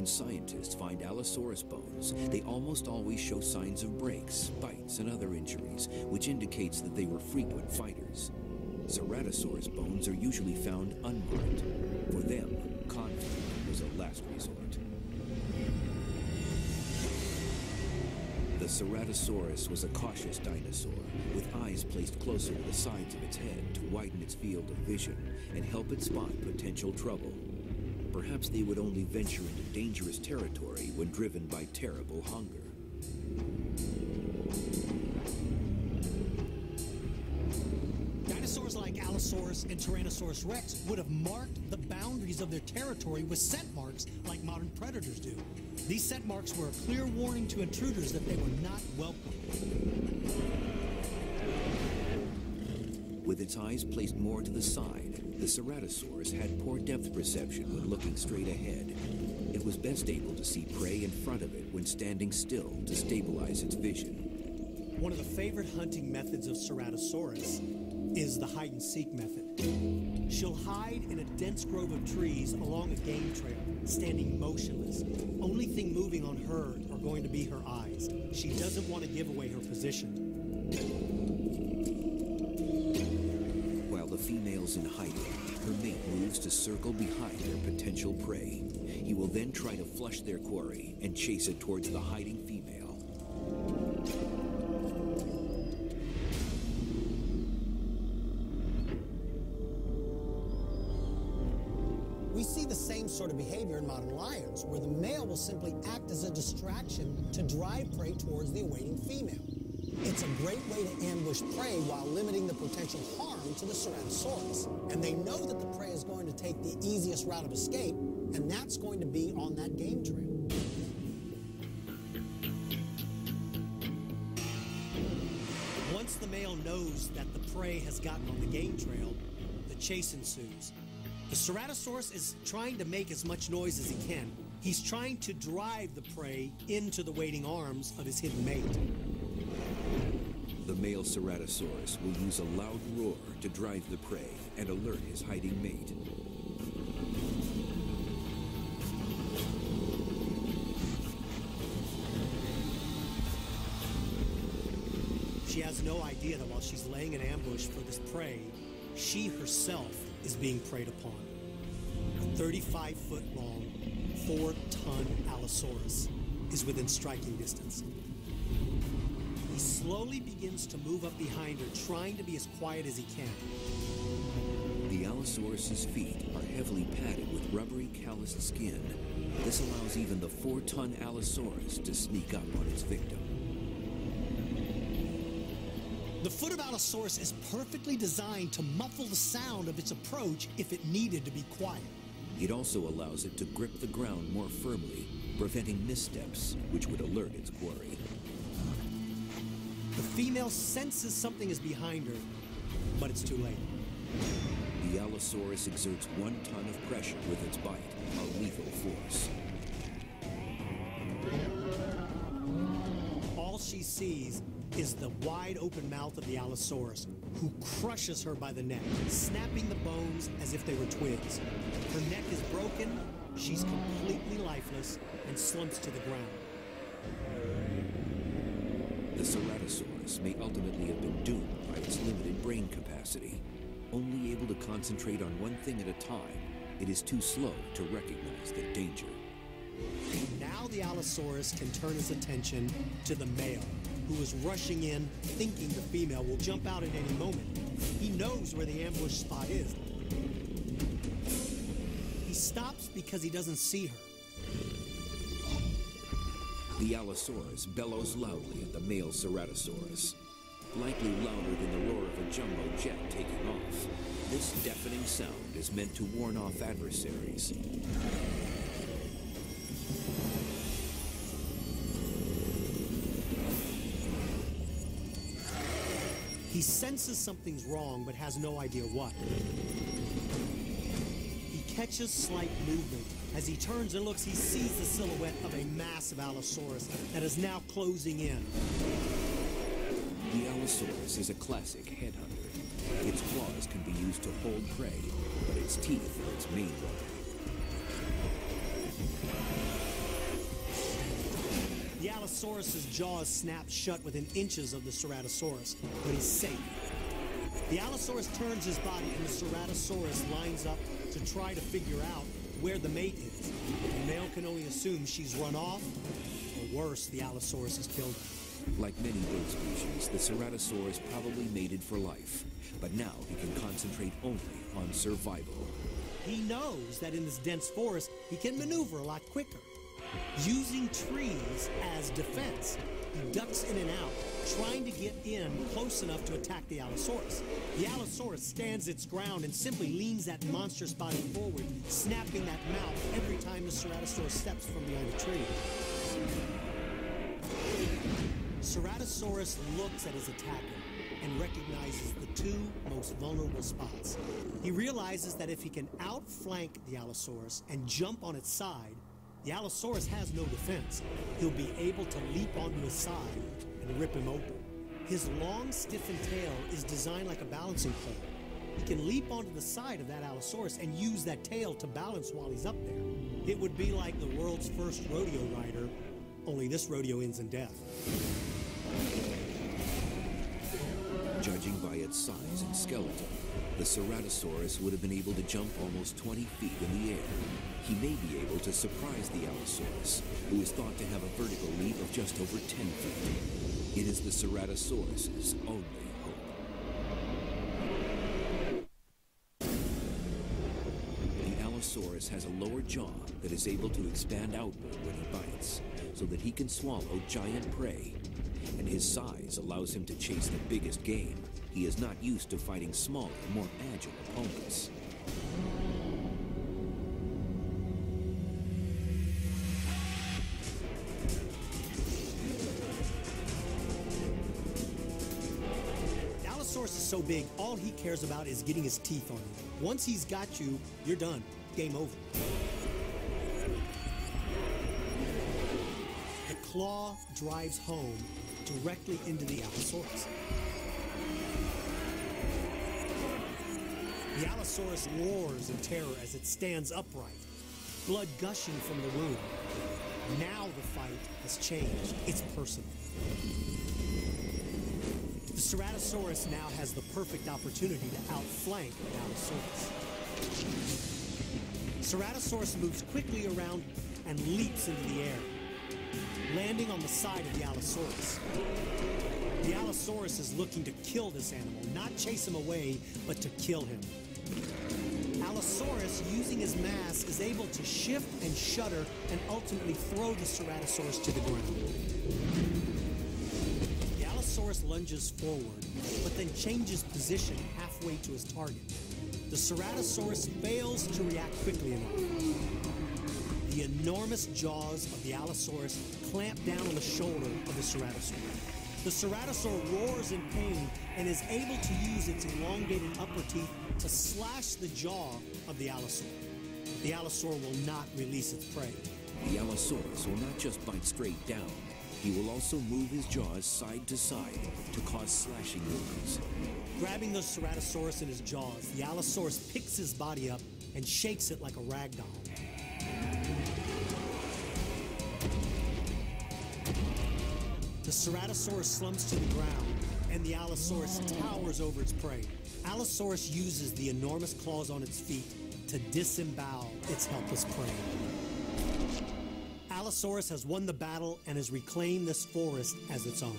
scientists find allosaurus bones, they almost always show signs of breaks, bites, and other injuries, which indicates that they were frequent fighters. Ceratosaurus bones are usually found unmarked. For them, conflict was a last resort. The ceratosaurus was a cautious dinosaur, with eyes placed closer to the sides of its head to widen its field of vision and help it spot potential trouble. Perhaps they would only venture into dangerous territory when driven by terrible hunger. Dinosaurs like Allosaurus and Tyrannosaurus rex would have marked the boundaries of their territory with scent marks like modern predators do. These scent marks were a clear warning to intruders that they were not welcome. With its eyes placed more to the side, the ceratosaurus had poor depth perception when looking straight ahead. It was best able to see prey in front of it when standing still to stabilize its vision. One of the favorite hunting methods of Ceratosaurus is the hide-and-seek method. She'll hide in a dense grove of trees along a game trail, standing motionless. Only thing moving on her are going to be her eyes. She doesn't want to give away her position. While the female's in hiding, her mate moves to circle behind their potential prey. He will then try to flush their quarry and chase it towards the hiding female. We see the same sort of behavior in modern lions, where the male will simply act as a distraction to drive prey towards the awaiting female. It's a great way to ambush prey while limiting the potential harm to the Ceratosaurus. And they know that the prey is going to take the easiest route of escape, and that's going to be on that game trail. Once the male knows that the prey has gotten on the game trail, the chase ensues. The Ceratosaurus is trying to make as much noise as he can. He's trying to drive the prey into the waiting arms of his hidden mate. The male ceratosaurus will use a loud roar to drive the prey and alert his hiding mate. She has no idea that while she's laying an ambush for this prey, she herself is being preyed upon. A 35-foot-long, 4-ton Allosaurus is within striking distance. He slowly begins to move up behind her, trying to be as quiet as he can. The Allosaurus's feet are heavily padded with rubbery, calloused skin. This allows even the 4-ton Allosaurus to sneak up on its victim. The foot of Allosaurus is perfectly designed to muffle the sound of its approach if it needed to be quiet. It also allows it to grip the ground more firmly, preventing missteps, which would alert its quarry. The female senses something is behind her, but it's too late. The Allosaurus exerts 1 ton of pressure with its bite, a lethal force. All she sees is the wide open mouth of the Allosaurus, who crushes her by the neck, snapping the bones as if they were twigs. Her neck is broken, she's completely lifeless, and slumps to the ground. The Ceratosaurus may ultimately have been doomed by its limited brain capacity. Only able to concentrate on one thing at a time, it is too slow to recognize the danger. Now the Allosaurus can turn his attention to the male, who is rushing in, thinking the female will jump out at any moment. He knows where the ambush spot is. He stops because he doesn't see her. The Allosaurus bellows loudly at the male Ceratosaurus, likely louder than the roar of a jumbo jet taking off. This deafening sound is meant to warn off adversaries. He senses something's wrong, but has no idea what. He catches slight movement. As he turns and looks, he sees the silhouette of a massive Allosaurus that is now closing in. The Allosaurus is a classic headhunter. Its claws can be used to hold prey, but its teeth are its main weapon. Allosaurus's jaws snap shut within inches of the Ceratosaurus, but he's safe. The Allosaurus turns his body and the Ceratosaurus lines up to try to figure out where the mate is. The male can only assume she's run off, or worse, the Allosaurus has killed her. Like many bird species, the Ceratosaurus probably mated for life, but now he can concentrate only on survival. He knows that in this dense forest, he can maneuver a lot quicker. Using trees as defense, he ducks in and out, trying to get in close enough to attack the Allosaurus. The Allosaurus stands its ground and simply leans that monstrous body forward, snapping that mouth every time the Ceratosaurus steps from behind a tree. Ceratosaurus looks at his attacker and recognizes the two most vulnerable spots. He realizes that if he can outflank the Allosaurus and jump on its side, the Allosaurus has no defense. He'll be able to leap onto his side and rip him open. His long, stiffened tail is designed like a balancing pole. He can leap onto the side of that Allosaurus and use that tail to balance while he's up there. It would be like the world's first rodeo rider, only this rodeo ends in death. Judging by its size and skeleton, the Ceratosaurus would have been able to jump almost 20 feet in the air. He may be able to surprise the Allosaurus, who is thought to have a vertical leap of just over 10 feet. It is the Ceratosaurus's only hope. The Allosaurus has a lower jaw that is able to expand outward when he bites, so that he can swallow giant prey. And his size allows him to chase the biggest game. He is not used to fighting smaller, more agile opponents. The Allosaurus is so big, all he cares about is getting his teeth on you. Once he's got you, you're done. Game over. The claw drives home directly into the Allosaurus. The Allosaurus roars in terror as it stands upright, blood gushing from the wound. Now the fight has changed. It's personal. The Ceratosaurus now has the perfect opportunity to outflank the Allosaurus. Ceratosaurus moves quickly around and leaps into the air, landing on the side of the Allosaurus. The Allosaurus is looking to kill this animal, not chase him away, but to kill him. Allosaurus, using his mass, is able to shift and shudder and ultimately throw the Ceratosaurus to the ground. The Allosaurus lunges forward, but then changes position halfway to his target. The Ceratosaurus fails to react quickly enough. The enormous jaws of the Allosaurus clamp down on the shoulder of the Ceratosaur. The Ceratosaur roars in pain and is able to use its elongated upper teeth to slash the jaw of the Allosaur. The Allosaur will not release its prey. The Allosaurus will not just bite straight down. He will also move his jaws side to side to cause slashing wounds. Grabbing the Ceratosaurus in his jaws, the Allosaurus picks his body up and shakes it like a rag doll. The Ceratosaurus slumps to the ground, and the Allosaurus towers over its prey. Allosaurus uses the enormous claws on its feet to disembowel its helpless prey. Allosaurus has won the battle and has reclaimed this forest as its own.